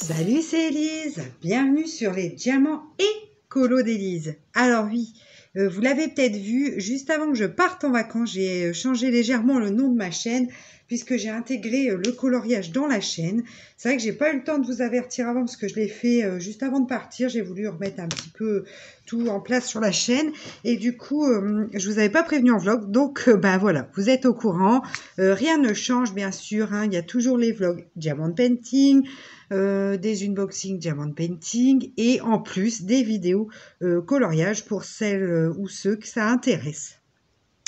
Salut, c'est Elise. Bienvenue sur les diamants écolo d'Elise. Alors oui, vous l'avez peut-être vu, juste avant que je parte en vacances, j'ai changé légèrement le nom de ma chaîne puisque j'ai intégré le coloriage dans la chaîne. C'est vrai que j'ai pas eu le temps de vous avertir avant parce que je l'ai fait juste avant de partir. J'ai voulu remettre un petit peu tout en place sur la chaîne et du coup, je vous avais pas prévenu en vlog. Donc, bah voilà, vous êtes au courant. Rien ne change bien sûr, hein. Il y a toujours les vlogs Diamond Painting, des unboxings Diamond Painting et en plus des vidéos coloriage pour celles ou ceux que ça intéresse.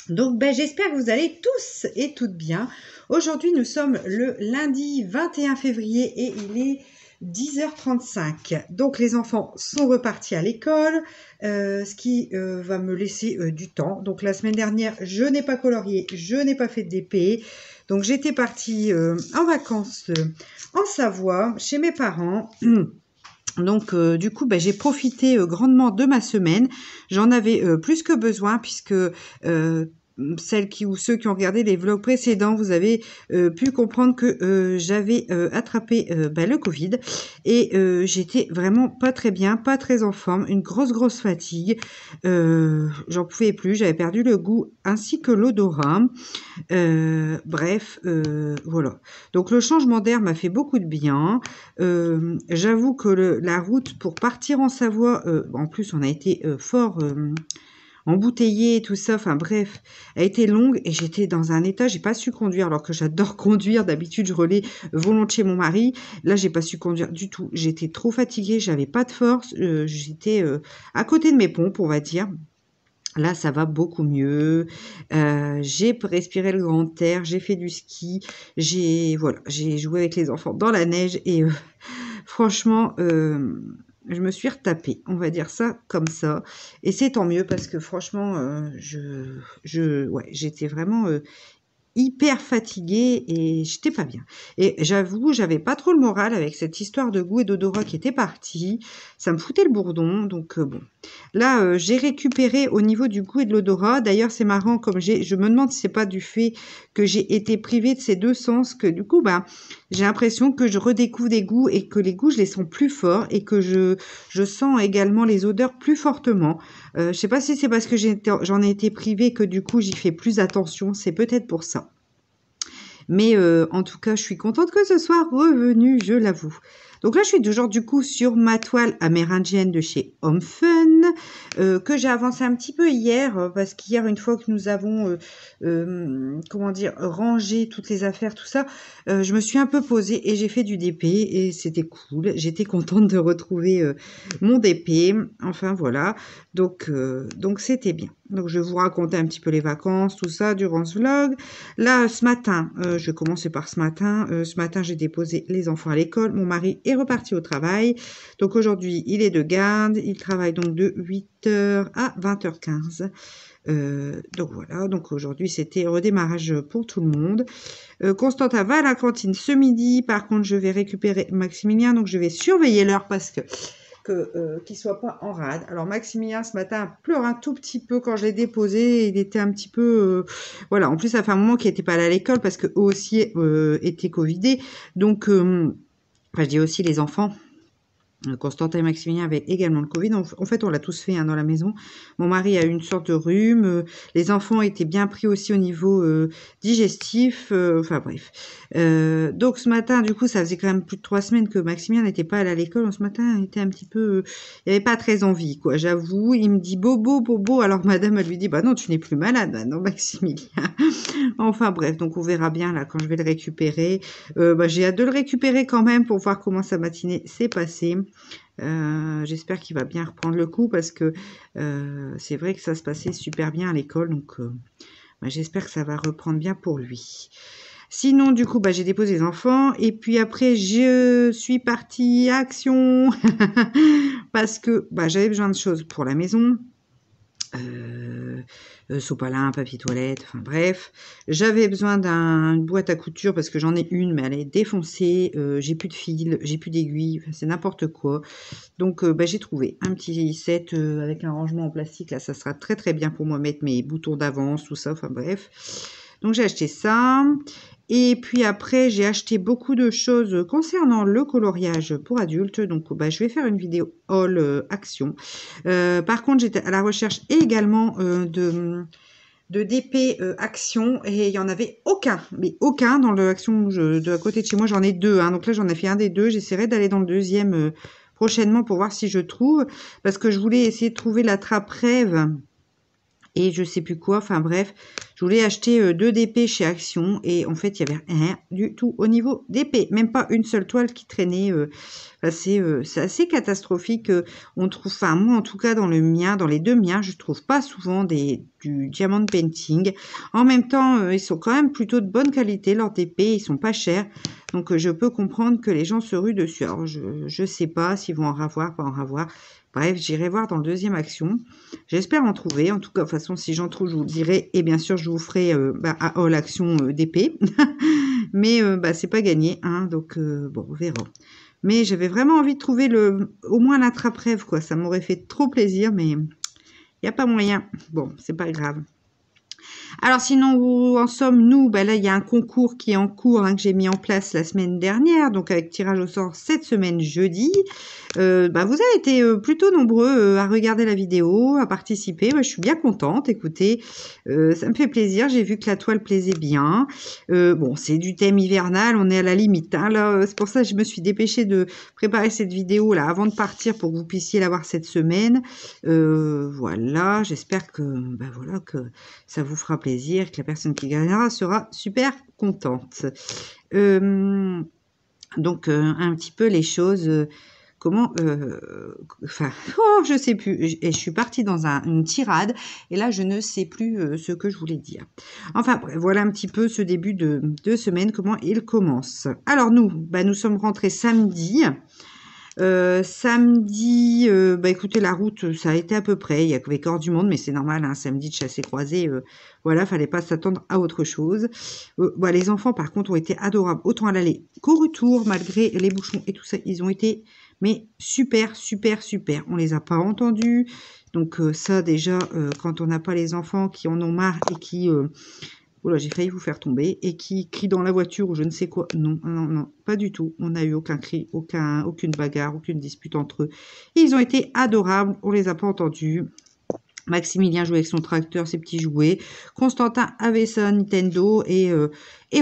Donc j'espère que vous allez tous et toutes bien. Aujourd'hui nous sommes le lundi 21 février et il est 10h35. Donc les enfants sont repartis à l'école, ce qui va me laisser du temps. Donc la semaine dernière je n'ai pas colorié, je n'ai pas fait de DP. Donc j'étais partie en vacances en Savoie chez mes parents. Donc du coup j'ai profité grandement de ma semaine. J'en avais plus que besoin puisque celles ou ceux qui ont regardé les vlogs précédents, vous avez pu comprendre que j'avais attrapé le Covid et j'étais vraiment pas très bien, pas très en forme, une grosse fatigue. J'en pouvais plus, j'avais perdu le goût ainsi que l'odorat. Bref, voilà. Donc le changement d'air m'a fait beaucoup de bien. J'avoue que la route pour partir en Savoie, en plus on a été fort embouteillé, tout ça, enfin bref, a été longue et j'étais dans un état, j'ai pas su conduire alors que j'adore conduire, d'habitude je relais volontiers mon mari. Là j'ai pas su conduire du tout, j'étais trop fatiguée, j'avais pas de force, j'étais à côté de mes pompes on va dire. Là, ça va beaucoup mieux. J'ai respiré le grand air, j'ai fait du ski, j'ai joué avec les enfants dans la neige et franchement, je me suis retapée, on va dire ça comme ça. Et c'est tant mieux parce que franchement, j'étais vraiment hyper fatiguée et j'étais pas bien. Et j'avoue, j'avais pas trop le moral avec cette histoire de goût et d'odorat qui était partie. Ça me foutait le bourdon, donc bon. Là, j'ai récupéré au niveau du goût et de l'odorat. D'ailleurs, c'est marrant, comme je me demande si c'est pas du fait que j'ai été privée de ces deux sens, que du coup, j'ai l'impression que je redécouvre des goûts et que les goûts, je les sens plus forts et que je sens également les odeurs plus fortement. Je sais pas si c'est parce que j'en ai été privée que du coup, j'y fais plus attention. C'est peut-être pour ça. Mais en tout cas, je suis contente que ce soit revenu, je l'avoue. Donc là, je suis toujours du coup sur ma toile amérindienne de chez Home Fun, que j'ai avancé un petit peu hier, parce qu'hier, une fois que nous avons, comment dire, rangé toutes les affaires, tout ça, je me suis un peu posée et j'ai fait du DP et c'était cool. J'étais contente de retrouver mon DP. Enfin, voilà. Donc c'était bien. Donc, je vais vous raconter un petit peu les vacances, tout ça, durant ce vlog. Là, ce matin, je vais commencer par ce matin. Ce matin, j'ai déposé les enfants à l'école. Mon mari est reparti au travail. Donc, aujourd'hui, il est de garde. Il travaille donc de 8h à 20h15. Donc, voilà. Donc, aujourd'hui, c'était redémarrage pour tout le monde. Constantin va à la cantine ce midi. Par contre, je vais récupérer Maximilien. Donc, je vais surveiller l'heure parce que qu'il soit pas en rade. Alors Maximilien ce matin pleure un tout petit peu quand je l'ai déposé, il était un petit peu voilà, en plus ça fait un moment qu'il n'était pas allé à l'école parce que eux aussi étaient covidés. Donc enfin, je dis aussi les enfants. Constantin et Maximilien avaient également le Covid. En fait, on l'a tous fait dans la maison. Mon mari a eu une sorte de rhume. Les enfants étaient bien pris aussi au niveau digestif. Enfin bref. Donc ce matin, du coup, ça faisait quand même plus de 3 semaines que Maximilien n'était pas allé à l'école. Ce matin, il était un petit peu... il n'avait pas très envie, quoi. J'avoue. Il me dit bobo, bobo. Alors madame, elle lui dit, bah non, tu n'es plus malade. Bah non, Maximilien. Enfin bref, donc on verra bien là quand je vais le récupérer. J'ai hâte de le récupérer quand même pour voir comment sa matinée s'est passée. J'espère qu'il va bien reprendre le coup parce que c'est vrai que ça se passait super bien à l'école, donc j'espère que ça va reprendre bien pour lui. Sinon, du coup, j'ai déposé les enfants et puis après, je suis partie action parce que j'avais besoin de choses pour la maison. Sopalin, papier toilette, enfin bref. J'avais besoin d'une boîte à couture parce que j'en ai une, mais elle est défoncée. J'ai plus de fil, j'ai plus d'aiguilles, c'est n'importe quoi. Donc j'ai trouvé un petit set avec un rangement en plastique. Là, ça sera très très bien pour moi mettre mes boutons d'avance, tout ça, enfin bref. Donc j'ai acheté ça. Et puis après, j'ai acheté beaucoup de choses concernant le coloriage pour adultes. Donc, bah, je vais faire une vidéo haul action. Par contre, j'étais à la recherche également de DP Action et il n'y en avait aucun, mais aucun dans le Action de à côté de chez moi. J'en ai deux, hein, donc là j'en ai fait un des deux. J'essaierai d'aller dans le deuxième prochainement pour voir si je trouve, parce que je voulais essayer de trouver la trappe rêve et je sais plus quoi. Enfin bref, je voulais acheter 2 DP chez Action et en fait il y avait rien du tout au niveau DP, même pas une seule toile qui traînait. Enfin, c'est assez catastrophique. On trouve, enfin moi en tout cas dans le mien, dans les deux miens, je trouve pas souvent du diamond painting. En même temps, ils sont quand même plutôt de bonne qualité, leurs DP, ils sont pas chers. Donc je peux comprendre que les gens se ruent dessus. Alors je sais pas s'ils vont en ravoir, pas en ravoir. Bref, j'irai voir dans le deuxième Action. J'espère en trouver. En tout cas, de toute façon, si j'en trouve, je vous le dirai. Et bien sûr, je vous ferai à All Action DP. Mais c'est pas gagné. Hein, donc, bon, on verra. Mais j'avais vraiment envie de trouver au moins l'attrape-rêve, quoi. Ça m'aurait fait trop plaisir, mais il n'y a pas moyen. Bon, c'est pas grave. Alors sinon, où en sommes-nous? Là, il y a un concours qui est en cours, hein, que j'ai mis en place la semaine dernière, donc avec tirage au sort cette semaine jeudi. Vous avez été plutôt nombreux à regarder la vidéo, à participer. Je suis bien contente. Écoutez, ça me fait plaisir. J'ai vu que la toile plaisait bien. Bon, c'est du thème hivernal. On est à la limite. Hein, là, c'est pour ça que je me suis dépêchée de préparer cette vidéo là avant de partir pour que vous puissiez la voir cette semaine. Voilà. J'espère que que ça vous fera plaisir, que la personne qui gagnera sera super contente. Donc un petit peu les choses. Comment je sais plus, et je suis partie dans une tirade et là je ne sais plus ce que je voulais dire. Enfin bref, voilà un petit peu ce début de semaine, comment il commence. Alors nous sommes rentrés samedi. Samedi, écoutez, la route, ça a été à peu près, il y avait encore du monde, mais c'est normal, hein, samedi de chassé croisé, voilà, fallait pas s'attendre à autre chose. Les enfants, par contre, ont été adorables, autant à l'aller qu'au retour, malgré les bouchons et tout ça, ils ont été, mais super, super, super. On les a pas entendus, donc ça, déjà, quand on n'a pas les enfants qui en ont marre et qui... Oula, j'ai failli vous faire tomber. Et qui crie dans la voiture ou je ne sais quoi. Non, non, non, pas du tout. On n'a eu aucun cri, aucune bagarre, aucune dispute entre eux. Ils ont été adorables. On les a pas entendus. Maximilien jouait avec son tracteur, ses petits jouets. Constantin avait sa Nintendo. Et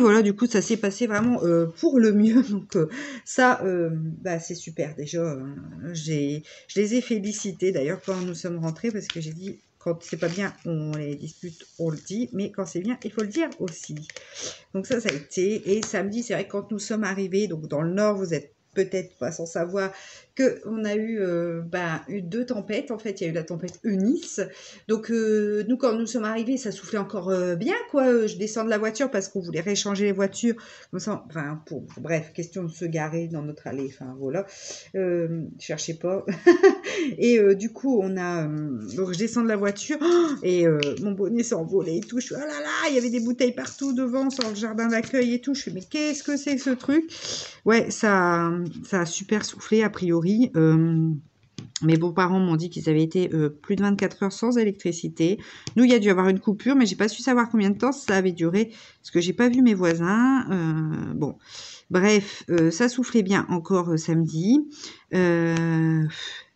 voilà, du coup, ça s'est passé vraiment pour le mieux. Donc ça, c'est super. Déjà, je les ai félicités d'ailleurs quand nous sommes rentrés parce que j'ai dit... Quand c'est pas bien, on les dispute, on le dit. Mais quand c'est bien, il faut le dire aussi. Donc ça a été. Et samedi, c'est vrai que quand nous sommes arrivés, donc dans le nord, vous êtes peut-être pas sans savoir qu'on a eu 2 tempêtes. En fait, il y a eu la tempête Eunice. Donc, nous, quand nous sommes arrivés, ça soufflait encore bien, quoi. Je descends de la voiture parce qu'on voulait réchanger les voitures. Comme ça, bref, question de se garer dans notre allée. Enfin, voilà. Cherchez pas. Et du coup, donc je descends de la voiture et mon bonnet s'est envolé et tout. Je suis, oh là là, il y avait des bouteilles partout devant, sur le jardin d'accueil et tout. Je suis, mais qu'est-ce que c'est que ce truc? Ouais, ça a super soufflé a priori. Mes beaux-parents m'ont dit qu'ils avaient été plus de 24 heures sans électricité. Nous, il y a dû y avoir une coupure, mais j'ai pas su savoir combien de temps ça avait duré, parce que j'ai pas vu mes voisins. Bon, bref, ça soufflait bien encore samedi.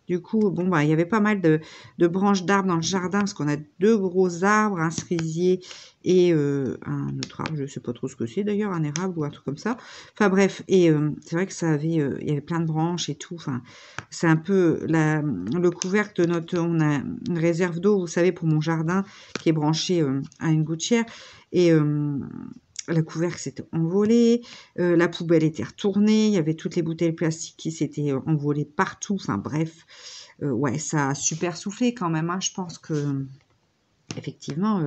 Du coup, il y avait pas mal de branches d'arbres dans le jardin, parce qu'on a 2 gros arbres, un cerisier et un autre arbre, je sais pas trop ce que c'est d'ailleurs, un érable ou un truc comme ça. Enfin bref, et c'est vrai que il y avait plein de branches et tout. Enfin, c'est un peu le couvercle de on a une réserve d'eau, vous savez, pour mon jardin, qui est branché à une gouttière. Et le couvercle s'était envolé, la poubelle était retournée, il y avait toutes les bouteilles plastiques qui s'étaient envolées partout. Enfin bref, ouais, ça a super soufflé quand même. Hein. Je pense que effectivement,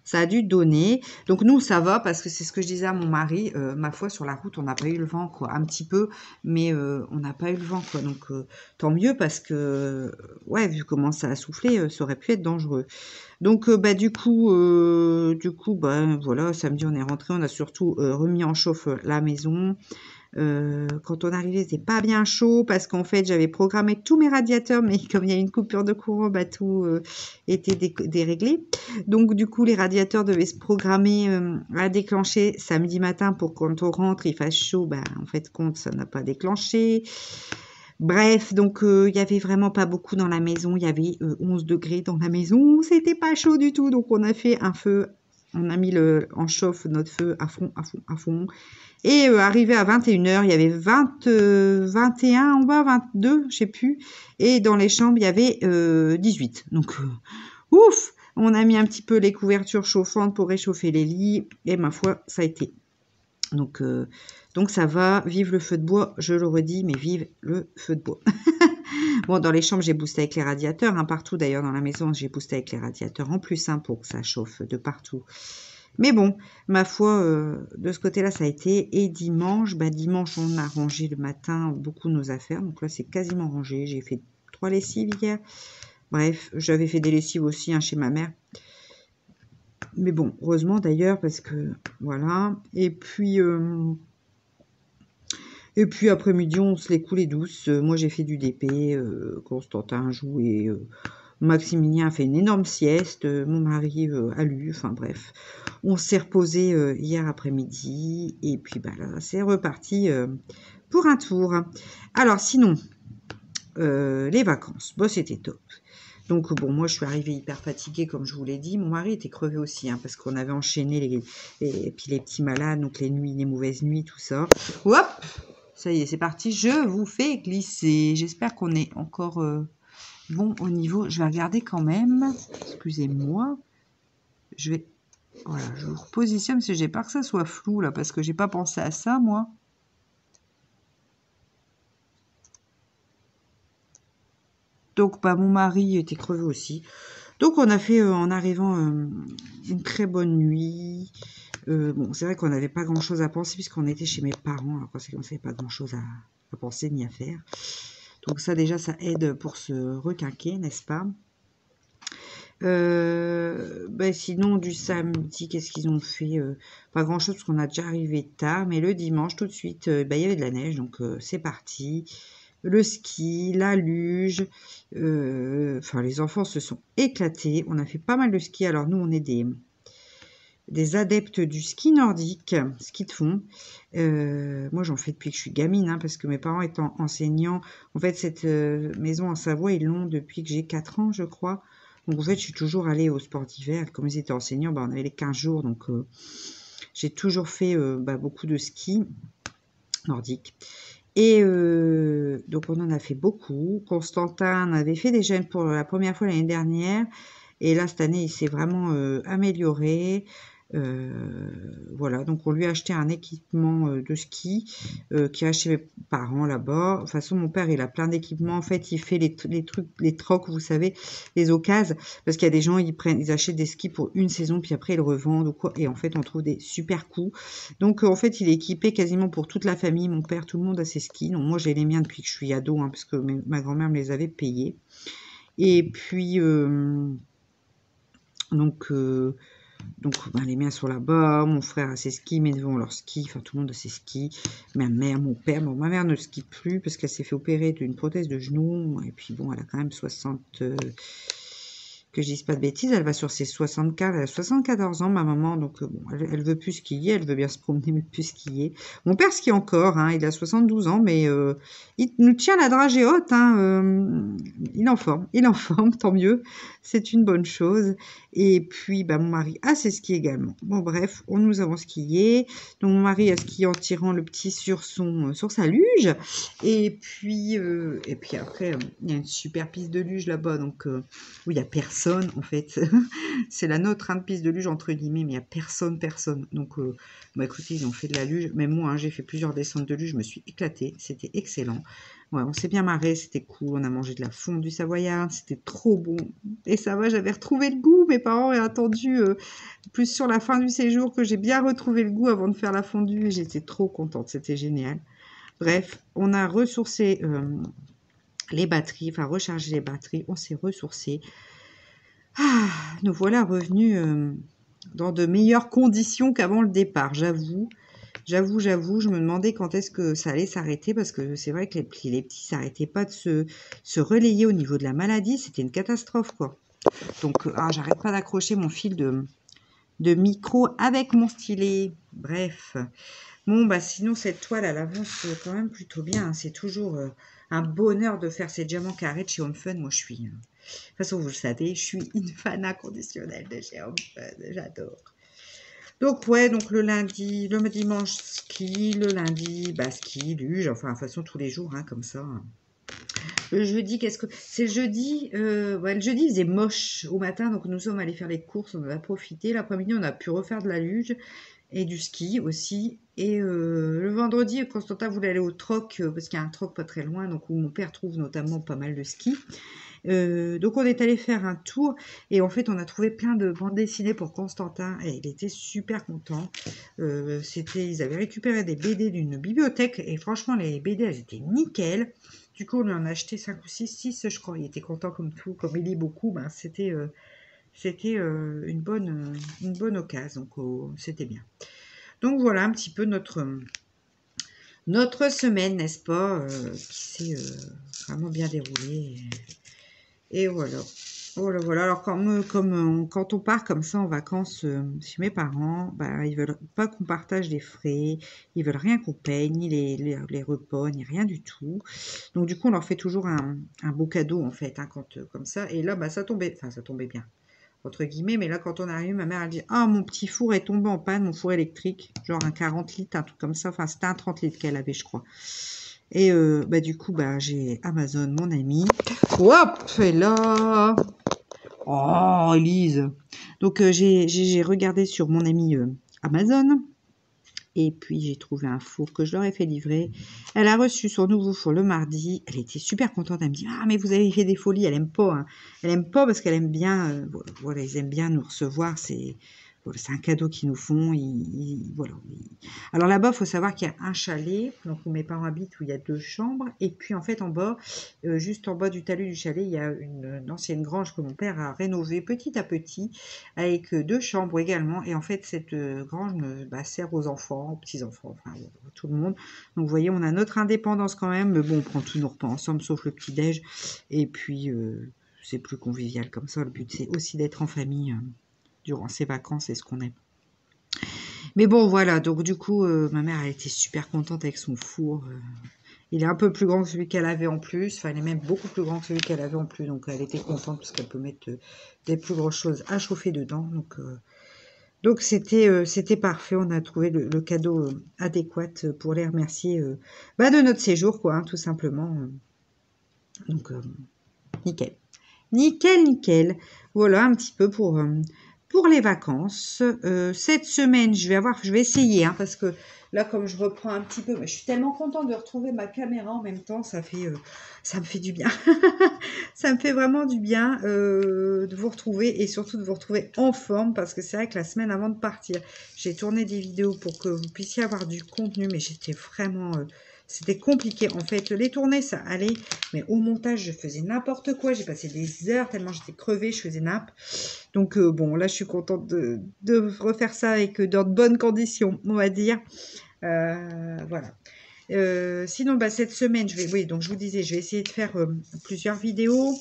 ça a dû donner. Donc nous, ça va parce que c'est ce que je disais à mon mari. Ma foi, sur la route, on n'a pas eu le vent, quoi. Un petit peu, mais on n'a pas eu le vent, quoi. Donc tant mieux parce que, ouais, vu comment ça a soufflé, ça aurait pu être dangereux. Donc du coup, voilà, samedi on est rentré, on a surtout remis en chauffe la maison. Quand on arrivait, c'était pas bien chaud parce qu'en fait, j'avais programmé tous mes radiateurs, mais comme il y a une coupure de courant, tout était déréglé. Donc du coup, les radiateurs devaient se programmer à déclencher samedi matin pour quand on rentre, il fasse chaud. Ben, en fait, compte, ça n'a pas déclenché. Bref, donc il y avait vraiment pas beaucoup dans la maison. Il y avait 11 degrés dans la maison. C'était pas chaud du tout. Donc on a fait un feu. On a mis en chauffe notre feu à fond, à fond, à fond. Et arrivé à 21h, il y avait 21 en bas, 22, je sais plus. Et dans les chambres, il y avait 18. Donc, ouf! On a mis un petit peu les couvertures chauffantes pour réchauffer les lits. Et ma foi, ça a été. Donc ça va. Vive le feu de bois, je le redis, mais vive le feu de bois. Bon, dans les chambres, j'ai boosté avec les radiateurs. Hein, partout, d'ailleurs, dans la maison, j'ai boosté avec les radiateurs en plus, hein, pour que ça chauffe de partout. Mais bon, ma foi, de ce côté-là, ça a été. Et dimanche, dimanche, on a rangé le matin beaucoup de nos affaires. Donc là, c'est quasiment rangé. J'ai fait 3 lessives hier. Bref, j'avais fait des lessives aussi chez ma mère. Mais bon, heureusement d'ailleurs, parce que, voilà. Et puis après-midi, on se les coulait douces. Moi, j'ai fait du DP. Constantin a joué. Maximilien a fait une énorme sieste. Mon mari a lu. Enfin bref, on s'est reposé hier après-midi. Et puis là, c'est reparti pour un tour. Alors sinon, les vacances, c'était top. Donc bon, moi je suis arrivée hyper fatiguée comme je vous l'ai dit. Mon mari était crevé aussi, hein, parce qu'on avait enchaîné et puis les petits malades, donc les nuits, les mauvaises nuits, tout ça. Hop, ça y est, c'est parti. Je vous fais glisser. J'espère qu'on est encore bon au niveau. Je vais regarder quand même. Excusez-moi. Voilà, je vous repositionne parce que j'ai peur que ça soit flou là, parce que j'ai pas pensé à ça moi. Donc mon mari était crevé aussi. Donc on a fait en arrivant une très bonne nuit. Bon, c'est vrai qu'on n'avait pas grand chose à penser puisqu'on était chez mes parents. Alors parce qu'on n'avait pas grand chose à penser ni à faire. Donc ça déjà ça aide pour se requinquer, n'est-ce pas? Sinon du samedi, qu'est-ce qu'ils ont fait? Pas grand chose parce qu'on a déjà arrivé tard. Mais le dimanche tout de suite, il y avait de la neige. Donc c'est parti. Le ski, la luge, les enfants se sont éclatés. On a fait pas mal de ski. Alors nous, on est des adeptes du ski nordique, ski de fond. Moi, j'en fais depuis que je suis gamine, hein, parce que mes parents étant enseignants, en fait, cette maison en Savoie, ils l'ont depuis que j'ai 4 ans, je crois. Donc, en fait, je suis toujours allée au sport d'hiver. Comme ils étaient enseignants, on avait les 15 jours, donc j'ai toujours fait beaucoup de ski nordique. Et donc, on en a fait beaucoup. Constantin avait fait des jeunes pour la première fois l'année dernière. Et là, cette année, il s'est vraiment amélioré. Voilà, donc on lui a acheté un équipement de ski qui a chez mes parents là-bas. De toute façon, mon père, il a plein d'équipements. En fait, il fait les trucs, les trocs, vous savez, les occasions. Parce qu'il y a des gens, ils achètent des skis pour une saison, puis après, ils le revendent ou quoi. Et en fait, on trouve des super coups. Donc, en fait, il est équipé quasiment pour toute la famille. Mon père, tout le monde a ses skis. Donc, moi, j'ai les miens depuis que je suis ado, hein, parce que ma grand-mère me les avait payés. Et puis, les miens sont là-bas, mon frère a ses skis, mes neveux ont leurs skis, enfin tout le monde a ses skis, ma mère, mon père, ma mère ne skie plus parce qu'elle s'est fait opérer d'une prothèse de genou, et puis bon, elle a quand même 60, que je dise pas de bêtises, elle va sur ses 64, elle a 74 ans, ma maman, donc elle veut plus skier, elle veut bien se promener, mais plus skier. Mon père skie encore, hein, il a 72 ans, mais il nous tient la dragée haute, hein, il est en forme, tant mieux, c'est une bonne chose. Et puis, mon mari a ses skis également. Bon, bref, nous avons skié. Donc, mon mari a skié en tirant le petit sur sa luge. Et puis après, il y a une super piste de luge là-bas. Donc, où il n'y a personne, en fait. C'est la nôtre, hein, piste de luge, entre guillemets, mais il n'y a personne. Donc, écoutez, ils ont fait de la luge. Même moi, hein, j'ai fait plusieurs descentes de luge. Je me suis éclatée. C'était excellent. Ouais, on s'est bien marré, c'était cool, on a mangé de la fondue savoyarde, c'était trop bon. Et ça va, j'avais retrouvé le goût, mes parents ont attendu plus sur la fin du séjour que j'ai bien retrouvé le goût avant de faire la fondue et j'étais trop contente, c'était génial. Bref, on a ressourcé les batteries, enfin rechargé les batteries, on s'est ressourcé. Nous voilà revenus dans de meilleures conditions qu'avant le départ, j'avoue. J'avoue, je me demandais quand est-ce que ça allait s'arrêter parce que c'est vrai que les petits s'arrêtaient pas de se relayer au niveau de la maladie. C'était une catastrophe, quoi. Donc, j'arrête pas d'accrocher mon fil de micro avec mon stylet. Bref. Bon, bah sinon, cette toile, elle avance quand même plutôt bien. Hein. C'est toujours un bonheur de faire ces diamants carrés de chez Home Fun. Moi, je suis... de toute façon, vous le savez, je suis une fan inconditionnelle de chez Home Fun. J'adore. Donc, ouais, donc le lundi, le dimanche, ski. Le lundi, bah, ski, luge. Enfin, de toute façon, tous les jours, hein, comme ça. Le jeudi, qu'est-ce que... C'est le jeudi... ouais, le jeudi, il faisait moche au matin. Donc, nous sommes allés faire les courses. On en a profité. L'après-midi, on a pu refaire de la luge. Et du ski aussi. Et le vendredi, Constantin voulait aller au troc, parce qu'il y a un troc pas très loin, donc où mon père trouve notamment pas mal de ski. Donc on est allé faire un tour, et en fait on a trouvé plein de bandes dessinées pour Constantin, et il était super content. Ils avaient récupéré des BD d'une bibliothèque, et franchement les BD elles étaient nickel. Du coup on en a acheté 5 ou 6 je crois. Il était content comme tout, comme il lit beaucoup, ben, c'était une bonne occasion, donc c'était bien. Donc voilà un petit peu notre semaine, n'est-ce pas, qui s'est vraiment bien déroulée. Et voilà. Voilà, voilà. Alors quand on part comme ça en vacances chez mes parents, bah, ils veulent pas qu'on partage les frais, ils veulent rien qu'on paye, ni les repas, ni rien du tout. Donc du coup, on leur fait toujours un beau cadeau en fait, hein, comme ça. Et là, bah, ça tombait bien entre guillemets, mais là, quand on arrive, ma mère, elle dit, ah, mon petit four est tombé en panne, mon four électrique, genre un 40 litres, un truc comme ça, enfin, c'était un 30 litres qu'elle avait, je crois. Et bah, du coup, bah, j'ai Amazon, mon ami, hop, et là, oh, Elise. Donc, j'ai regardé sur mon ami Amazon, et puis j'ai trouvé un four que je leur ai fait livrer. Elle a reçu son nouveau four le mardi. Elle était super contente. Elle me dit, ah mais vous avez fait des folies. Elle aime pas. Hein. Elle aime pas parce qu'elle aime bien. Voilà, ils aiment bien nous recevoir. C'est un cadeau qu'ils nous font. Voilà. Alors là-bas, il faut savoir qu'il y a un chalet, donc où mes parents habitent, où il y a 2 chambres. Et puis en fait, en bas, juste en bas du talus du chalet, il y a une ancienne grange que mon père a rénovée petit à petit, avec 2 chambres également. Et en fait, cette grange sert aux enfants, aux petits-enfants, enfin tout le monde. Donc vous voyez, on a notre indépendance quand même. Mais bon, on prend tous nos repas ensemble, sauf le petit-déj. Et puis, c'est plus convivial comme ça. Le but, c'est aussi d'être en famille durant ces vacances, c'est ce qu'on aime. Mais bon, voilà, donc du coup, ma mère, elle était super contente avec son four. Il est un peu plus grand que celui qu'elle avait en plus. Enfin, il est même beaucoup plus grand que celui qu'elle avait en plus. Donc, elle était contente parce qu'elle peut mettre des plus grosses choses à chauffer dedans. Donc c'était parfait. On a trouvé le cadeau adéquat pour les remercier de notre séjour, quoi, hein, tout simplement. Donc, nickel. Nickel, nickel. Voilà un petit peu pour les vacances. Cette semaine, je vais essayer, hein, parce que là, comme je reprends un petit peu, mais je suis tellement contente de retrouver ma caméra en même temps, ça me fait du bien. Ça me fait vraiment du bien de vous retrouver et surtout de vous retrouver en forme, parce que c'est vrai que la semaine avant de partir, j'ai tourné des vidéos pour que vous puissiez avoir du contenu, mais j'étais vraiment... c'était compliqué. En fait, les tournées, ça allait, mais au montage, je faisais n'importe quoi. J'ai passé des heures tellement j'étais crevée, je faisais nappe. Donc, bon, là, je suis contente de refaire ça avec dans de bonnes conditions, on va dire. Voilà. Sinon, cette semaine, donc je vous disais, je vais essayer de faire plusieurs vidéos.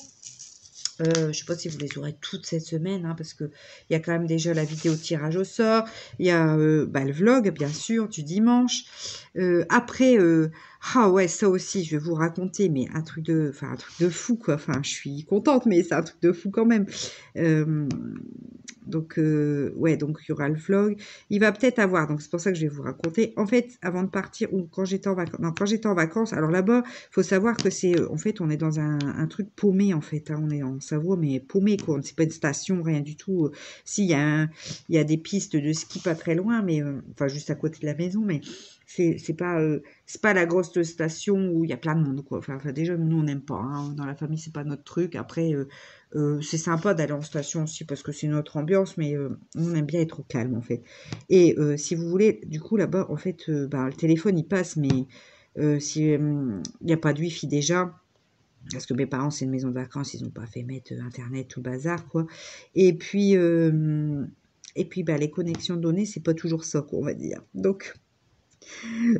Je ne sais pas si vous les aurez toutes cette semaine, hein, parce qu'il y a quand même déjà la vidéo tirage au sort. Il y a le vlog, bien sûr, du dimanche. Après, ouais, ça aussi, je vais vous raconter, mais un truc de fou, quoi. Enfin, je suis contente, mais c'est un truc de fou quand même. Donc il y aura le vlog. Il va peut-être avoir, donc c'est pour ça que je vais vous raconter. En fait, avant de partir, ou quand j'étais en vacances, alors là-bas, il faut savoir que en fait, on est dans un truc paumé, en fait. Hein, on est en Savoie, mais paumé, quoi. C'est pas une station, rien du tout. Si, il y a des pistes de ski pas très loin, mais, juste à côté de la maison, mais c'est pas la grosse station où il y a plein de monde, quoi. Enfin déjà, nous, on n'aime pas. Hein. Dans la famille, c'est pas notre truc. Après, c'est sympa d'aller en station aussi parce que c'est notre ambiance, mais on aime bien être au calme, en fait. Et si vous voulez, du coup, là-bas, en fait, le téléphone, il passe, mais si il n'y a pas de wifi déjà, parce que mes parents, c'est une maison de vacances, ils n'ont pas fait mettre Internet, tout le bazar, quoi. Et puis, les connexions de données, c'est pas toujours ça, quoi, on va dire. Donc,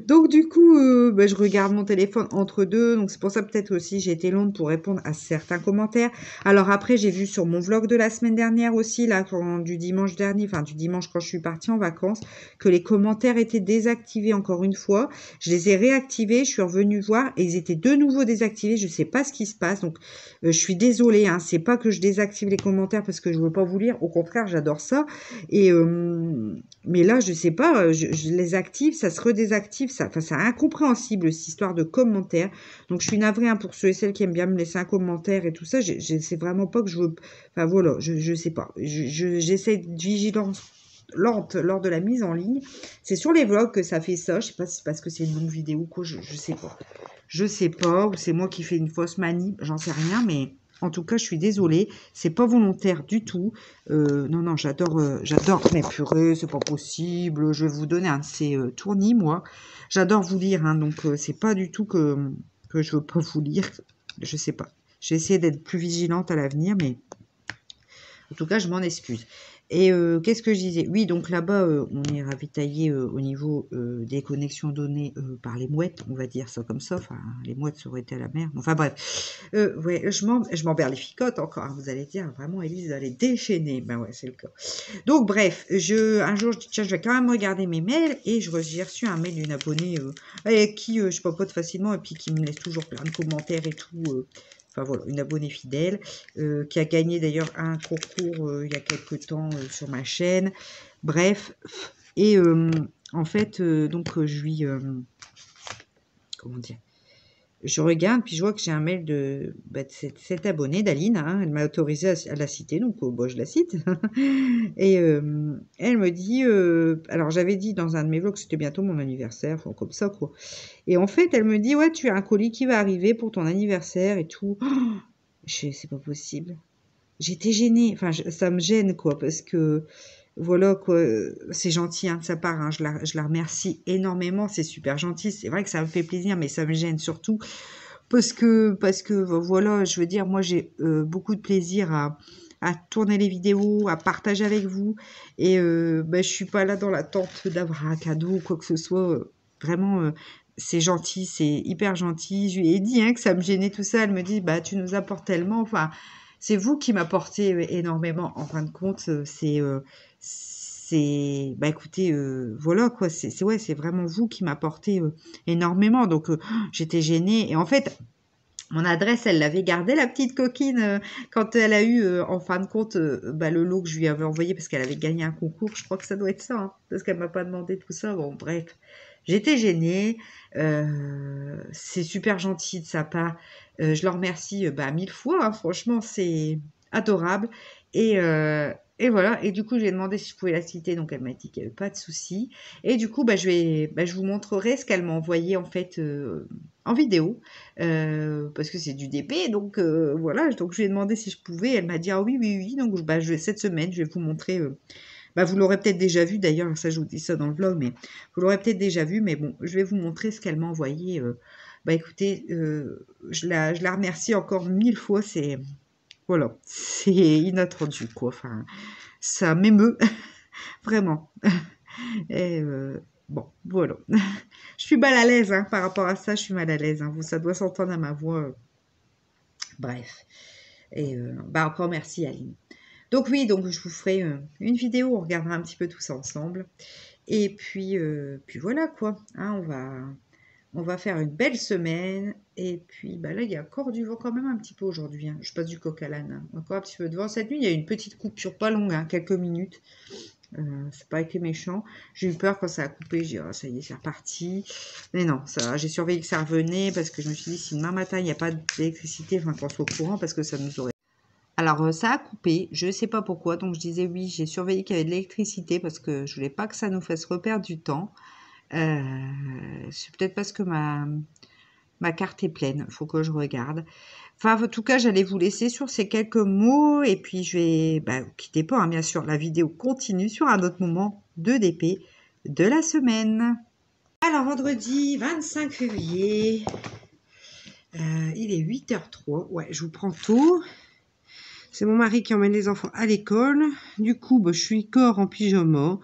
Donc du coup, bah, je regarde mon téléphone entre deux, donc c'est pour ça peut-être aussi j'ai été longue pour répondre à certains commentaires. Alors après, j'ai vu sur mon vlog de la semaine dernière aussi, là, du dimanche dernier, enfin du dimanche quand je suis partie en vacances, que les commentaires étaient désactivés encore une fois. Je les ai réactivés, je suis revenue voir et ils étaient de nouveau désactivés. Je sais pas ce qui se passe, donc je suis désolée, hein, c'est pas que je désactive les commentaires parce que je veux pas vous lire, au contraire, j'adore ça. Et mais là, je sais pas, je les active, ça se redésactive, ça, enfin, c'est incompréhensible cette histoire de commentaires. Donc, je suis navrée hein, pour ceux et celles qui aiment bien me laisser un commentaire et tout ça. C'est vraiment pas que je veux, enfin voilà, je sais pas. J'essaie de vigilance lente lors de la mise en ligne. C'est sur les vlogs que ça fait ça. Je sais pas si c'est parce que c'est une longue vidéo ou quoi, je sais pas. Je sais pas, ou c'est moi qui fais une fausse manip, j'en sais rien, mais en tout cas, je suis désolée, c'est pas volontaire du tout. Non, non, j'adore. Mais purée, c'est pas possible. Je vais vous donner un de ces tournis, moi. J'adore vous lire, hein, donc c'est pas du tout que je veux pas vous lire. Je sais pas. J'ai essayé d'être plus vigilante à l'avenir, mais en tout cas, je m'en excuse. Et qu'est-ce que je disais? Oui, donc là-bas, on est ravitaillé au niveau des connexions données par les mouettes, on va dire ça comme ça. Enfin, les mouettes ça aurait été à la mer. Enfin bref, ouais, je m'emberlificote encore. Hein, vous allez dire, vraiment, Élise, elle est déchaînée. Ben ouais, c'est le cas. Donc bref, un jour, je dis, tiens, je vais quand même regarder mes mails. Et j'ai reçu un mail d'une abonnée avec qui je papote facilement et puis qui me laisse toujours plein de commentaires et tout. Enfin voilà, une abonnée fidèle qui a gagné d'ailleurs un concours il y a quelques temps sur ma chaîne. Bref, et en fait, donc je lui... comment dire? Je regarde, puis je vois que j'ai un mail de cette abonnée, d'Aline. Hein, elle m'a autorisé à la citer, donc bon, je la cite. Et elle me dit... alors, j'avais dit dans un de mes vlogs que c'était bientôt mon anniversaire, enfin, comme ça, quoi. Et en fait, elle me dit, ouais, tu as un colis qui va arriver pour ton anniversaire et tout. Oh, c'est pas possible. J'étais gênée. Enfin, ça me gêne, quoi, parce que... Voilà quoi, c'est gentil hein, de sa part, hein, je la remercie énormément, c'est super gentil, c'est vrai que ça me fait plaisir, mais ça me gêne surtout parce que voilà, je veux dire, moi j'ai beaucoup de plaisir à tourner les vidéos, à partager avec vous, et je suis pas là dans l'attente d'avoir un cadeau ou quoi que ce soit, vraiment, c'est gentil, c'est hyper gentil, je lui ai dit hein, que ça me gênait tout ça, elle me dit, bah tu nous apportes tellement, enfin, c'est vous qui m'apportez énormément, en fin de compte, bah écoutez, voilà quoi, ouais, c'est vraiment vous qui m'apportez énormément, donc j'étais gênée, et en fait, mon adresse, elle l'avait gardée, la petite coquine, quand elle a eu, en fin de compte, le lot que je lui avais envoyé parce qu'elle avait gagné un concours. Je crois que ça doit être ça, hein, parce qu'elle m'a pas demandé tout ça. Bon, bref, j'étais gênée. C'est super gentil de sa part. Je le remercie 1000 fois. Hein, franchement, c'est adorable. Et voilà. Et du coup, j'ai demandé si je pouvais la citer. Donc, elle m'a dit qu'il n'y avait pas de souci. Et du coup, je vous montrerai ce qu'elle m'a envoyé en fait en vidéo. Parce que c'est du DP, donc voilà, donc je lui ai demandé si je pouvais, elle m'a dit ah oui, oui, oui, donc cette semaine, je vais vous montrer, vous l'aurez peut-être déjà vu d'ailleurs, ça je vous dis ça dans le vlog, mais vous l'aurez peut-être déjà vu, mais bon, je vais vous montrer ce qu'elle m'a envoyé, écoutez, je la remercie encore 1000 fois, voilà, c'est inattendu, quoi, enfin, ça m'émeut, vraiment, et bon, voilà. Je suis mal à l'aise hein, par rapport à ça, je suis mal à l'aise. Hein. Ça doit s'entendre à ma voix. Bref. Et encore merci Aline. Donc oui, donc je vous ferai une vidéo, on regardera un petit peu tout ça ensemble. Et puis voilà quoi. Hein, on va faire une belle semaine. Et puis là, il y a encore du vent quand même un petit peu aujourd'hui. Hein. Je passe du coq à l'âne. Hein. Encore un petit peu de vent. Cette nuit, il y a une petite coupure, pas longue, hein, quelques minutes. C'est pas été méchant. J'ai eu peur quand ça a coupé. J'ai dit, oh, ça y est, c'est reparti. Mais non, ça, j'ai surveillé que ça revenait parce que je me suis dit, si demain matin, il n'y a pas d'électricité, enfin, qu'on soit au courant parce que ça nous aurait... Alors, ça a coupé. Je ne sais pas pourquoi. Donc, je disais, oui, j'ai surveillé qu'il y avait de l'électricité parce que je voulais pas que ça nous fasse reperdre du temps. C'est peut-être parce que ma carte est pleine. Il faut que je regarde. Enfin, en tout cas, j'allais vous laisser sur ces quelques mots. Et puis, je vais... vous quittez pas, hein, bien sûr. La vidéo continue sur un autre moment de DP de la semaine. Alors, vendredi 25 février. Il est 8h03. Ouais, je vous prends tôt. C'est mon mari qui emmène les enfants à l'école. Du coup, je suis corps en pyjama.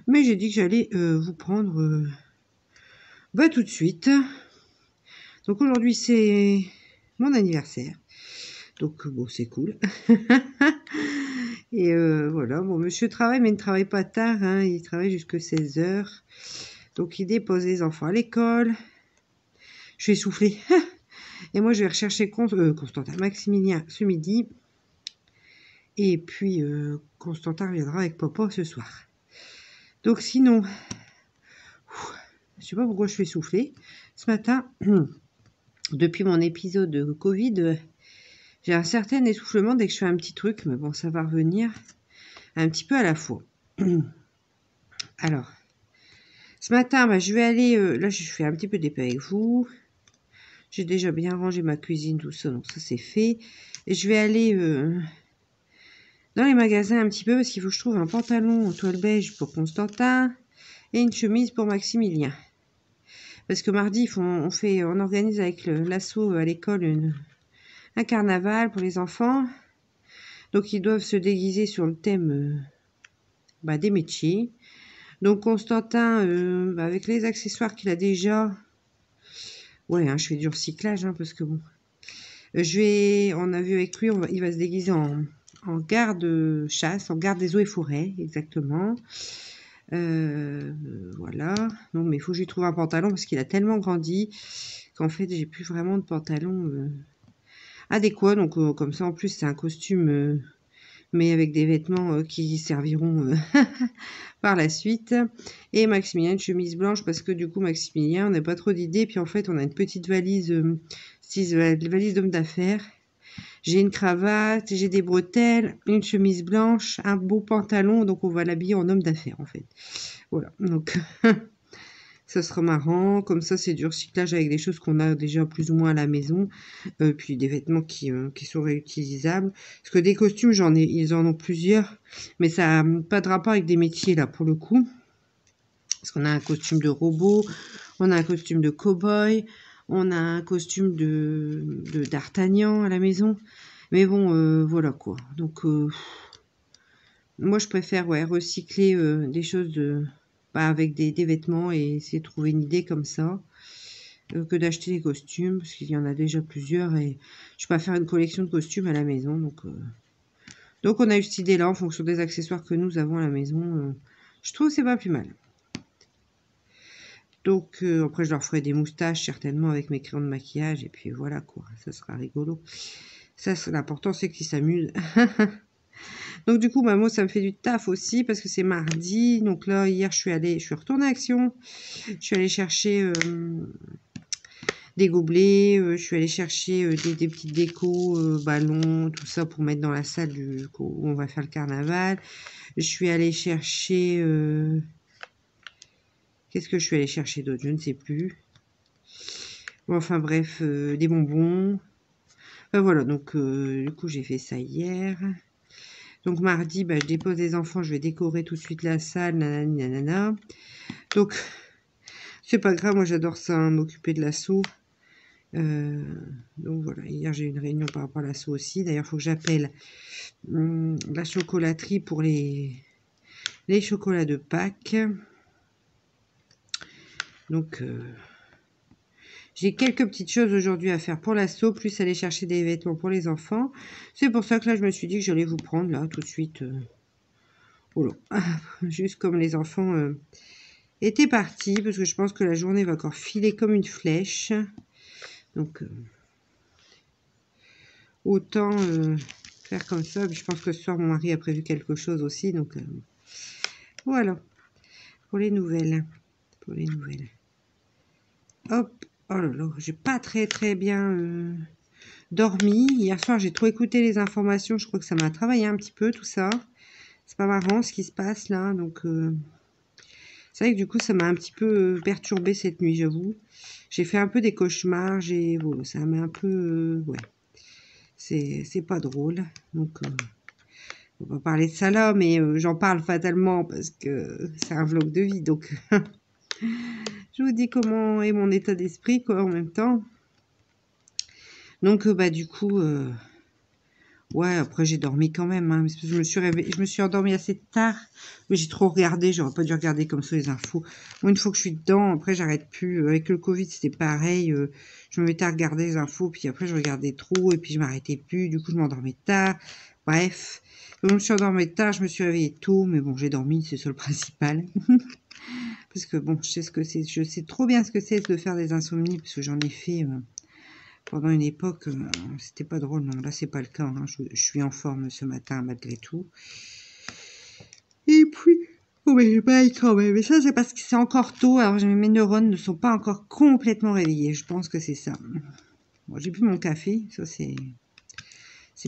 Mais j'ai dit que j'allais vous prendre... Bah tout de suite. Donc aujourd'hui c'est mon anniversaire. Donc bon c'est cool. Et voilà, bon monsieur travaille mais il ne travaille pas tard, hein, il travaille jusqu'à 16 heures. Donc il dépose les enfants à l'école. Je suis essoufflée. Et moi je vais rechercher Constantin Maximilien ce midi. Et puis Constantin reviendra avec papa ce soir. Donc sinon, je sais pas pourquoi je suis essoufflée. Ce matin, depuis mon épisode de Covid, j'ai un certain essoufflement dès que je fais un petit truc, mais bon, ça va revenir un petit peu à la fois. Alors, ce matin, bah, je vais aller... là, je fais un petit peu d'épée avec vous. J'ai déjà bien rangé ma cuisine, tout ça, donc ça, c'est fait. Et je vais aller dans les magasins un petit peu, parce qu'il faut que je trouve un pantalon en toile beige pour Constantin et une chemise pour Maximilien. Parce que mardi, on organise avec l'asso à l'école un carnaval pour les enfants. Donc, ils doivent se déguiser sur le thème des métiers. Donc, Constantin, avec les accessoires qu'il a déjà... Ouais, hein, je fais du recyclage, hein, parce que bon... on a vu avec lui, il va se déguiser en garde-chasse, en garde des eaux et forêts, exactement. Voilà. Non, mais il faut que je lui trouve un pantalon, parce qu'il a tellement grandi qu'en fait, j'ai plus vraiment de pantalon adéquat. Donc, comme ça, en plus, c'est un costume... mais avec des vêtements qui serviront par la suite. Et Maximilien, une chemise blanche, parce que du coup, Maximilien, on n'a pas trop d'idées. Puis en fait, on a une petite valise, valise d'homme d'affaires. J'ai une cravate, j'ai des bretelles, une chemise blanche, un beau pantalon. Donc, on va l'habiller en homme d'affaires, en fait. Voilà, donc... ça sera marrant, comme ça c'est du recyclage avec des choses qu'on a déjà plus ou moins à la maison, puis des vêtements qui sont réutilisables. Parce que des costumes, ils en ont plusieurs, mais ça n'a pas de rapport avec des métiers là pour le coup. Parce qu'on a un costume de robot, on a un costume de cow-boy, on a un costume de d'Artagnan à la maison. Mais bon, voilà quoi. Donc moi je préfère recycler des choses avec des vêtements et essayer de trouver une idée comme ça que d'acheter des costumes parce qu'il y en a déjà plusieurs et je peux pas faire une collection de costumes à la maison donc on a eu cette idée là en fonction des accessoires que nous avons à la maison. Je trouve que c'est pas plus mal. Donc après je leur ferai des moustaches certainement avec mes crayons de maquillage et puis voilà quoi, ça sera rigolo. Ça l'important c'est qu'ils s'amusent. Donc du coup, moi, ça me fait du taf aussi parce que c'est mardi. Donc là, hier, je suis retournée à Action. Je suis allée chercher des gobelets. Je suis allée chercher des petites décos, ballons, tout ça pour mettre dans la salle où on va faire le carnaval. Je suis allée chercher... qu'est-ce que je suis allée chercher d'autre? Je ne sais plus. Bon, enfin bref, des bonbons. Voilà, donc du coup, j'ai fait ça hier. Donc mardi, je dépose les enfants, je vais décorer tout de suite la salle, nanani, nanana. Donc, c'est pas grave, moi j'adore ça, hein, m'occuper de l'assaut. Donc voilà, hier j'ai eu une réunion par rapport à l'assaut aussi. D'ailleurs, il faut que j'appelle la chocolaterie pour les chocolats de Pâques. Donc, j'ai quelques petites choses aujourd'hui à faire pour l'assaut, plus aller chercher des vêtements pour les enfants. C'est pour ça que là, je me suis dit que j'allais vous prendre là tout de suite. Oh là, juste comme les enfants étaient partis, parce que je pense que la journée va encore filer comme une flèche. Donc, autant faire comme ça. Je pense que ce soir, mon mari a prévu quelque chose aussi. Donc, voilà. Pour les nouvelles. Pour les nouvelles. Hop. Oh là là, j'ai pas très bien dormi. Hier soir, j'ai trop écouté les informations. Je crois que ça m'a travaillé un petit peu, tout ça. C'est pas marrant ce qui se passe là. Donc, c'est vrai que du coup, ça m'a un petit peu perturbé cette nuit, j'avoue. J'ai fait un peu des cauchemars. Bon, ça m'a un peu... ouais. C'est pas drôle. Donc, on va parler de ça là, mais j'en parle fatalement parce que c'est un vlog de vie. Donc, je vous dis comment est mon état d'esprit, quoi, en même temps. Donc, du coup, Ouais, après j'ai dormi quand même, hein, parce que je me suis endormie assez tard, mais j'ai trop regardé, j'aurais pas dû regarder comme ça les infos. Moi, une fois que je suis dedans, après j'arrête plus. Avec le Covid, c'était pareil, je me mettais à regarder les infos, puis après je regardais trop, et puis je m'arrêtais plus, du coup je m'endormais tard. Bref, donc, je me suis endormie tard, je me suis réveillée tôt, mais bon, j'ai dormi, c'est ça le principal. Parce que bon, je sais ce que c'est, je sais trop bien ce que c'est de faire des insomnies, parce que j'en ai fait pendant une époque, c'était pas drôle, non, là c'est pas le cas, hein. Je suis en forme ce matin malgré tout. Et puis, oh mais bah, quand même, mais ça c'est parce que c'est encore tôt, alors mes neurones ne sont pas encore complètement réveillés, je pense que c'est ça. Bon, j'ai bu mon café, ça c'est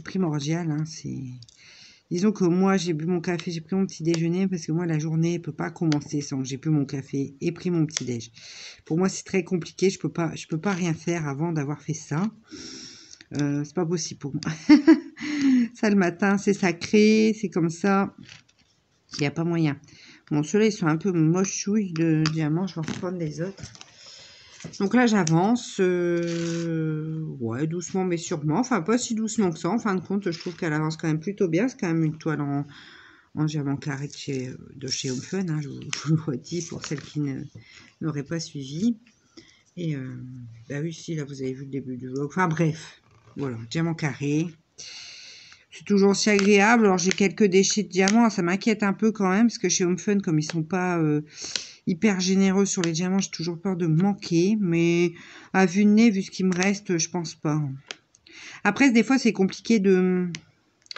primordial, hein, c'est... Disons que moi, j'ai bu mon café, j'ai pris mon petit déjeuner, parce que moi, la journée ne peut pas commencer sans que j'ai bu mon café et pris mon petit déj. Pour moi, c'est très compliqué, je peux pas rien faire avant d'avoir fait ça. C'est pas possible pour moi. Ça, le matin, c'est sacré, c'est comme ça. Il n'y a pas moyen. Bon, ceux-là, ils sont un peu mochouilles de diamant, je vais en reprendre les autres. Donc là, j'avance, ouais, doucement mais sûrement. Enfin, pas si doucement que ça. En fin de compte, je trouve qu'elle avance quand même plutôt bien. C'est quand même une toile en diamant carré de chez Home Fun, hein, je vous le redis pour celles qui n'auraient pas suivi. Et bah oui, si, là, vous avez vu le début du vlog. Enfin, bref, voilà, diamant carré. C'est toujours aussi agréable. Alors, j'ai quelques déchets de diamants. Ça m'inquiète un peu quand même, parce que chez Home Fun, comme ils sont pas... hyper généreux sur les diamants, j'ai toujours peur de manquer, mais à vue de nez, vu ce qui me reste, je pense pas. Après, des fois, c'est compliqué de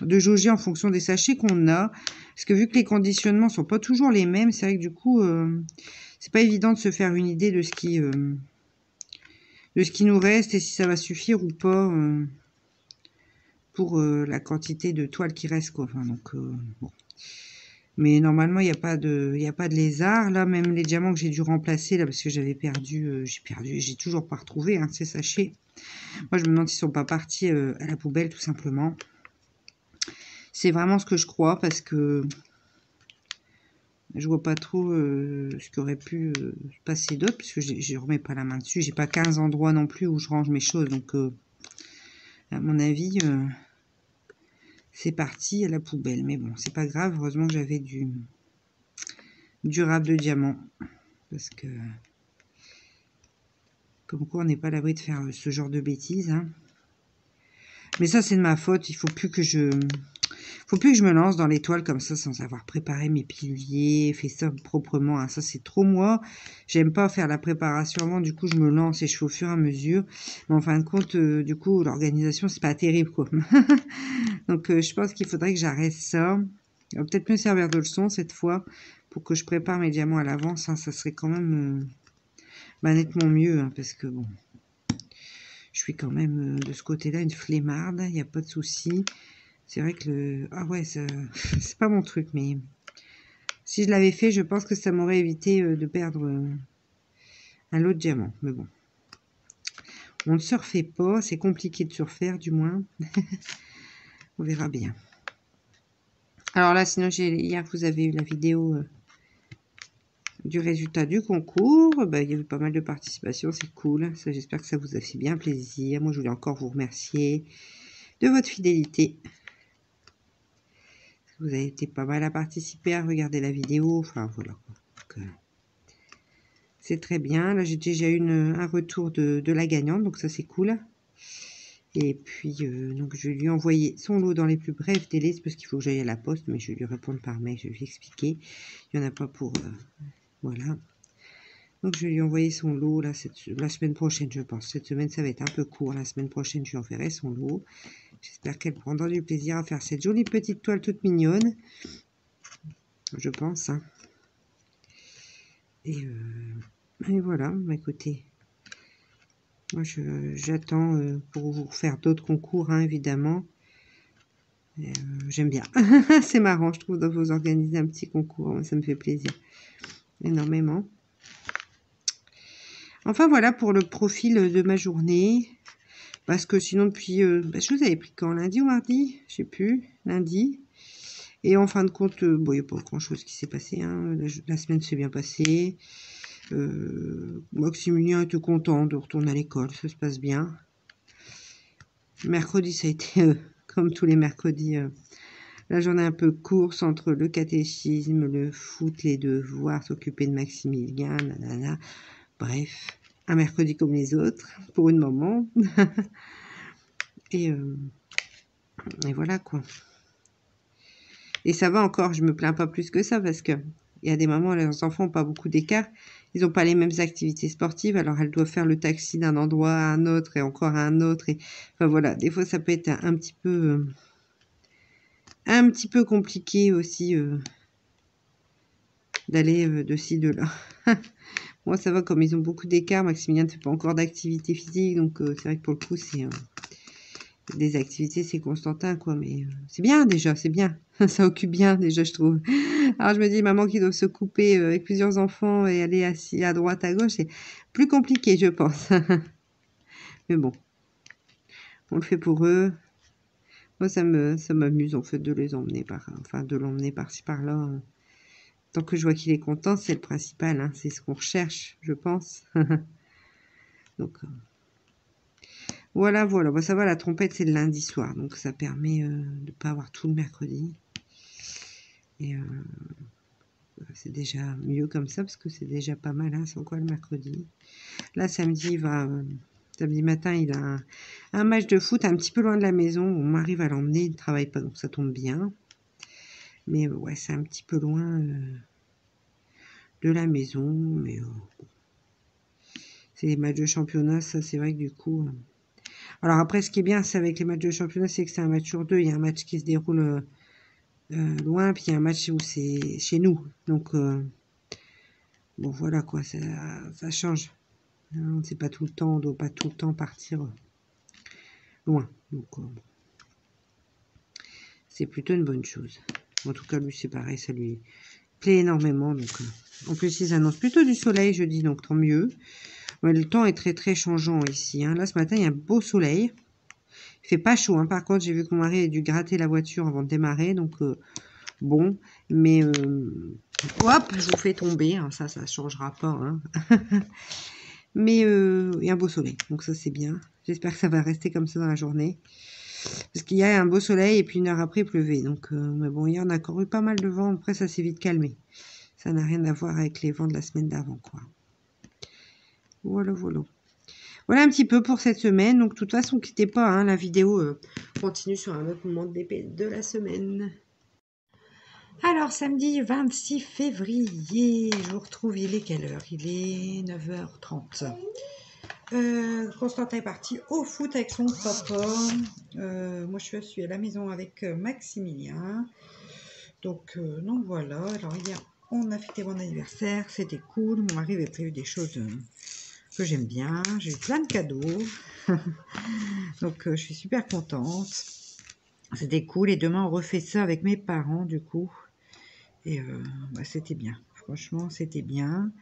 jauger en fonction des sachets qu'on a, parce que vu que les conditionnements sont pas toujours les mêmes, c'est vrai que du coup, c'est pas évident de se faire une idée de ce qui nous reste et si ça va suffire ou pas pour la quantité de toile qui reste, quoi. Enfin, donc, bon. Mais normalement, il n'y a pas de lézard. Là, même les diamants que j'ai dû remplacer, là, parce que j'avais perdu, j'ai toujours pas retrouvé, hein, ces sachets. Moi, je me demande s'ils sont pas partis à la poubelle, tout simplement. C'est vraiment ce que je crois, parce que je vois pas trop ce qui aurait pu passer d'autre, parce que je remets pas la main dessus. J'ai pas 15 endroits non plus où je range mes choses, donc à mon avis... c'est parti à la poubelle, mais bon, c'est pas grave. Heureusement que j'avais du râpe de diamant, parce que comme quoi on n'est pas à l'abri de faire ce genre de bêtises, hein. Mais ça, c'est de ma faute. Il faut plus que je me lance dans l'étoile comme ça sans avoir préparé mes piliers, fait ça proprement, hein. Ça, c'est trop moi. J'aime pas faire la préparation avant. Du coup, je me lance et je fais au fur et à mesure. Mais en fin de compte, du coup, l'organisation, c'est pas terrible, quoi. Donc, je pense qu'il faudrait que j'arrête ça. Ça va peut-être me servir de leçon cette fois pour que je prépare mes diamants à l'avance, hein. Ça serait quand même nettement mieux, hein, parce que bon, je suis quand même de ce côté-là une flemmarde, il n'y a pas de souci. C'est vrai que ah ouais, c'est pas mon truc, mais si je l'avais fait, je pense que ça m'aurait évité de perdre un lot de diamants. Mais bon, on ne surfait pas, c'est compliqué de surfaire du moins. On verra bien. Alors là, sinon, hier, vous avez eu la vidéo du résultat du concours. Bah, il y avait pas mal de participation, c'est cool. Ça, j'espère que ça vous a fait bien plaisir. Moi, je voulais encore vous remercier de votre fidélité. Vous avez été pas mal à participer, à regarder la vidéo. Enfin, voilà. C'est très bien. Là, j'ai déjà eu un retour de la gagnante, donc ça, c'est cool. Et puis, donc, je vais lui envoyer son lot dans les plus brefs délais, parce qu'il faut que j'aille à la poste, mais je vais lui répondre par mail, je vais lui expliquer. Il n'y en a pas pour... voilà. Donc, je vais lui envoyer son lot là, la semaine prochaine, je pense. Cette semaine, ça va être un peu court. La semaine prochaine, je lui enverrai son lot. J'espère qu'elle prendra du plaisir à faire cette jolie petite toile toute mignonne. Je pense. Hein. Et voilà, bah, écoutez. Moi, j'attends pour vous faire d'autres concours, hein, évidemment. J'aime bien. C'est marrant, je trouve, de vous organiser un petit concours. Ça me fait plaisir. Énormément. Enfin, voilà pour le profil de ma journée. Parce que sinon, depuis... je vous avais pris quand? Lundi ou mardi? Je sais plus. Lundi. Et en fin de compte, bon, il n'y a pas grand-chose qui s'est passé. Hein. La semaine s'est bien passée. Maximilien était content de retourner à l'école. Ça se passe bien. Mercredi, ça a été comme tous les mercredis. La journée un peu course entre le catéchisme, le foot, les devoirs, s'occuper de Maximilien, nanana. Bref, un mercredi comme les autres, pour une maman. et, et voilà quoi. Et ça va encore, je me plains pas plus que ça, parce que il y a des mamans, leurs enfants n'ont pas beaucoup d'écart. Ils n'ont pas les mêmes activités sportives, alors elles doivent faire le taxi d'un endroit à un autre et encore à un autre. Et, enfin voilà, des fois ça peut être un petit peu compliqué aussi d'aller de ci, de là. Moi ça va, comme ils ont beaucoup d'écart, Maximilien ne fait pas encore d'activité physique, donc c'est vrai que pour le coup c'est des activités, c'est Constantin quoi, mais c'est bien déjà, c'est bien. Ça occupe bien déjà, je trouve. Alors je me dis, maman qui doit se couper avec plusieurs enfants et aller assis à droite, à gauche, c'est plus compliqué, je pense. Mais bon, on le fait pour eux. Moi, ça m'amuse en fait de les emmener de l'emmener par-ci par-là. Tant que je vois qu'il est content, c'est le principal, hein, c'est ce qu'on recherche, je pense. Donc voilà. Bon, ça va, la trompette c'est le lundi soir, donc ça permet de ne pas avoir tout le mercredi. Et c'est déjà mieux comme ça, parce que c'est déjà pas mal, hein, c'est encore le mercredi. Là, samedi matin, il a un match de foot un petit peu loin de la maison. Mon mari va l'emmener, il ne travaille pas, donc ça tombe bien. Mais ouais, c'est un petit peu loin de la maison. Mais c'est les matchs de championnat, ça c'est vrai que du coup... Alors après, ce qui est bien, c'est avec les matchs de championnat, c'est que c'est un match sur deux. Il y a un match qui se déroule loin, puis il y a un match où c'est chez nous. Donc, bon voilà quoi, ça change. On ne sait pas tout le temps, on ne doit pas tout le temps partir loin. Donc, c'est plutôt une bonne chose. En tout cas, lui, c'est pareil, ça lui plaît énormément. Donc, en plus, ils annoncent plutôt du soleil jeudi, donc tant mieux. Ouais, le temps est très, très changeant ici. Hein. Là, ce matin, il y a un beau soleil. Il fait pas chaud. Hein. Par contre, j'ai vu que mon mari a dû gratter la voiture avant de démarrer. Donc, bon. Mais, hop, je vous fais tomber. Hein. Ça ne changera pas. Hein. Mais, il y a un beau soleil. Donc, ça, c'est bien. J'espère que ça va rester comme ça dans la journée. Parce qu'il y a un beau soleil et puis une heure après, il pleuvait. Donc, mais bon, hier, on a encore eu pas mal de vent. Après, ça s'est vite calmé. Ça n'a rien à voir avec les vents de la semaine d'avant, quoi. Voilà. Voilà un petit peu pour cette semaine. Donc, de toute façon, quittez pas, hein, la vidéo continue sur un autre moment de la semaine. Alors, samedi 26 février, je vous retrouve, il est quelle heure? Il est 9h30. Constantin est parti au foot avec son papa. Moi, je suis à la maison avec Maximilien. Donc voilà. Alors, hier, on a fêté mon anniversaire. C'était cool. Mon mari avait prévu des choses que j'aime bien. J'ai eu plein de cadeaux. Donc, je suis super contente. C'était cool. Et demain, on refait ça avec mes parents, du coup. Et c'était bien. Franchement, c'était bien.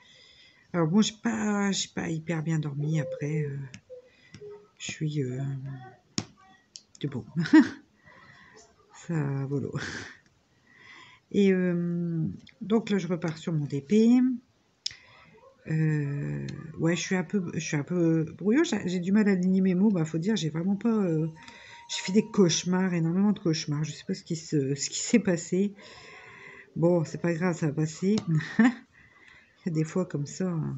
Alors bon, j'ai pas hyper bien dormi après. Je suis de bon. Ça volo. Et donc là, je repars sur mon DP. Ouais, je suis un peu brouillon. J'ai du mal à aligner mes mots. Bah, faut dire, j'ai vraiment pas. J'ai fait des cauchemars, énormément de cauchemars. Je sais pas ce qui s'est passé. Bon, c'est pas grave, ça va passer. Il y a des fois comme ça, hein,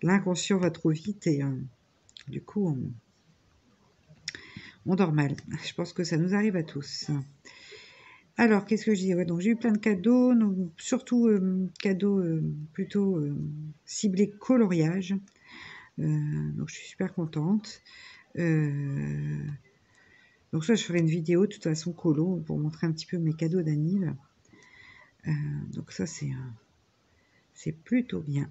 l'inconscient va trop vite et du coup, on dort mal. Je pense que ça nous arrive à tous. Alors, qu'est-ce que je dis? Ouais, donc j'ai eu plein de cadeaux, donc, surtout cadeaux plutôt ciblés coloriage. Donc je suis super contente. Donc ça, je ferai une vidéo de toute façon colo pour montrer un petit peu mes cadeaux d'anniv. Donc ça, c'est plutôt bien.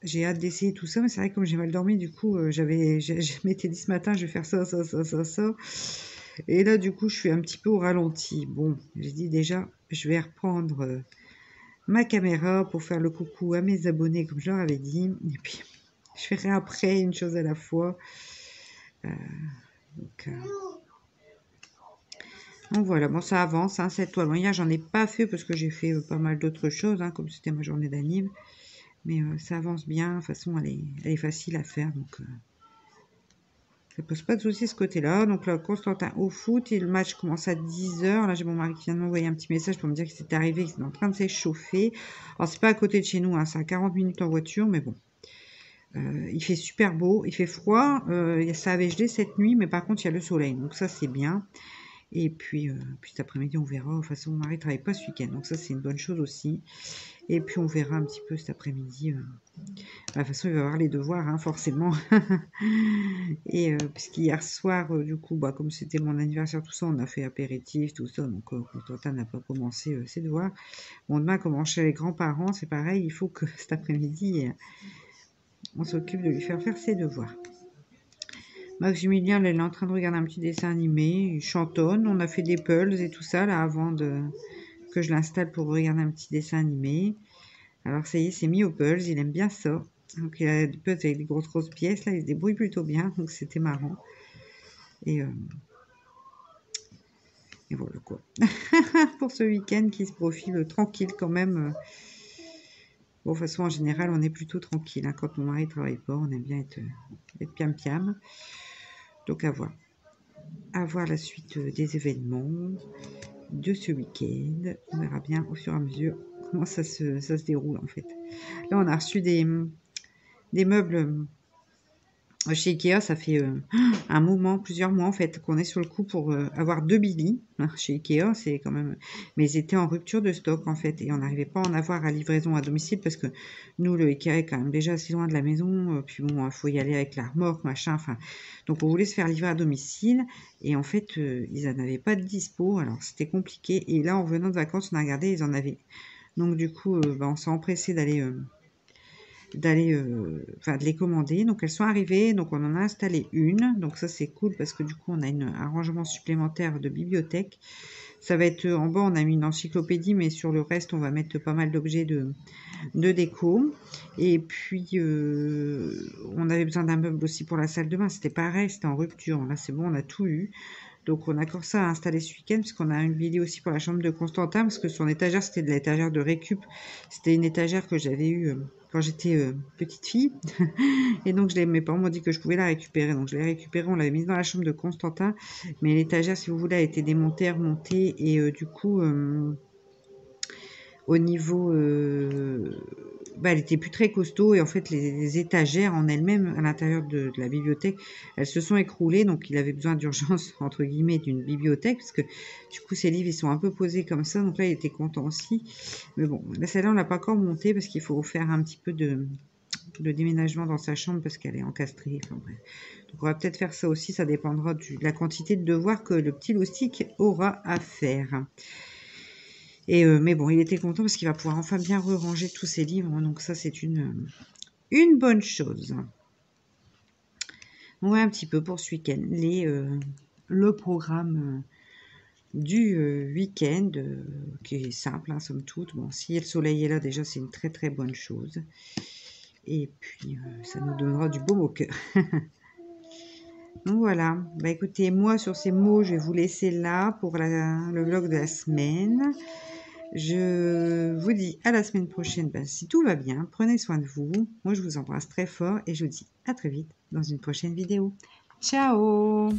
J'ai hâte d'essayer tout ça, mais c'est vrai que comme j'ai mal dormi, du coup, je m'étais dit ce matin, je vais faire ça. Et là, du coup, je suis un petit peu au ralenti. Bon, j'ai dit déjà, je vais reprendre ma caméra pour faire le coucou à mes abonnés, comme je leur avais dit. Et puis, je ferai après une chose à la fois. Donc voilà, bon, ça avance, hein, cette toile. Bon, hier, j'en ai pas fait parce que j'ai fait pas mal d'autres choses, hein, comme c'était ma journée d'anniv. Mais ça avance bien. De toute façon, elle est facile à faire. Donc, Ça pose pas de soucis ce côté-là. Donc là, Constantin au foot. Et le match commence à 10 h. Là, j'ai mon mari qui vient de m'envoyer un petit message pour me dire que c'était arrivé, qu'il est en train de s'échauffer. Alors, c'est pas à côté de chez nous, hein, c'est à 40 minutes en voiture, mais bon. Il fait super beau, il fait froid. Ça avait gelé cette nuit, mais par contre, il y a le soleil. Donc ça, c'est bien. Et puis cet après-midi, on verra. De toute façon, mon mari ne travaille pas ce week-end. Donc ça, c'est une bonne chose aussi. Et puis, on verra un petit peu cet après-midi. De toute façon, il va avoir les devoirs, hein, forcément. Et puisqu'hier soir, du coup, comme c'était mon anniversaire, tout ça, on a fait apéritif, tout ça. Donc, Constantin n'a pas commencé ses devoirs. Bon, demain, comme chez les grands-parents, c'est pareil. Il faut que cet après-midi, on s'occupe de lui faire ses devoirs. Maximilien, là, il est en train de regarder un petit dessin animé. Il chantonne. On a fait des puzzles et tout ça, là, avant que je l'installe pour regarder un petit dessin animé. Alors, ça y est, c'est mis au puzzle. Il aime bien ça. Donc, il a des puzzles avec des grosses pièces. Là, il se débrouille plutôt bien. Donc, c'était marrant. Et voilà, quoi. Pour ce week-end qui se profile tranquille quand même. Bon, de toute façon, en général, on est plutôt tranquille. Hein. Quand mon mari ne travaille pas, on aime bien être piam-piam. Donc, à voir. À voir la suite des événements de ce week-end. On verra bien au fur et à mesure comment ça se déroule, en fait. Là, on a reçu des meubles chez Ikea. Ça fait un moment, plusieurs mois, en fait, qu'on est sur le coup pour avoir 2 Billy. Chez Ikea, c'est quand même... Mais ils étaient en rupture de stock, en fait. Et on n'arrivait pas à en avoir à livraison à domicile parce que nous, le Ikea est quand même déjà assez loin de la maison. Puis bon, il faut y aller avec la remorque, machin. Enfin, donc, on voulait se faire livrer à domicile. Et en fait, ils n'en avaient pas de dispo. Alors, c'était compliqué. Et là, en venant de vacances, on a regardé, ils en avaient. Donc, du coup, on s'est empressé de les commander. Donc elles sont arrivées, donc on en a installé une, donc ça c'est cool parce que du coup on a un rangement supplémentaire de bibliothèque. Ça va être en bas, on a mis une encyclopédie, mais sur le reste on va mettre pas mal d'objets de déco. Et puis on avait besoin d'un meuble aussi pour la salle de bain, c'était pareil, c'était en rupture. Là c'est bon, on a tout eu. Donc on a encore ça à installer ce week-end, puisqu'on a une vidéo aussi pour la chambre de Constantin, parce que son étagère, c'était de l'étagère de récup. C'était une étagère que j'avais eue quand j'étais petite fille. Et donc mes parents m'ont dit que je pouvais la récupérer. Donc je l'ai récupérée, on l'avait mise dans la chambre de Constantin. Mais l'étagère, si vous voulez, a été démontée, remontée. Et du coup, au niveau... elle était plus très costaud. Et en fait, les étagères en elles-mêmes, à l'intérieur de la bibliothèque, elles se sont écroulées. Donc, il avait besoin d'urgence, entre guillemets, d'une bibliothèque. Parce que, du coup, ces livres, ils sont un peu posés comme ça. Donc là, il était content aussi. Mais bon, là, celle-là, on l'a pas encore montée parce qu'il faut faire un petit peu de déménagement dans sa chambre parce qu'elle est encastrée. Enfin, bref. Donc, on va peut-être faire ça aussi. Ça dépendra de la quantité de devoirs que le petit loustic aura à faire. Et mais bon, il était content parce qu'il va pouvoir enfin bien ranger tous ses livres. Hein, donc ça, c'est une bonne chose. On voit un petit peu pour ce week-end le programme du week-end qui est simple, hein, somme toute. Bon, si le soleil est là, déjà, c'est une très très bonne chose. Et puis, ça nous donnera du baume au cœur. Donc voilà. Bah écoutez, moi, sur ces mots, je vais vous laisser là pour le vlog de la semaine. Je vous dis à la semaine prochaine, si tout va bien, prenez soin de vous. Moi, je vous embrasse très fort et je vous dis à très vite dans une prochaine vidéo. Ciao!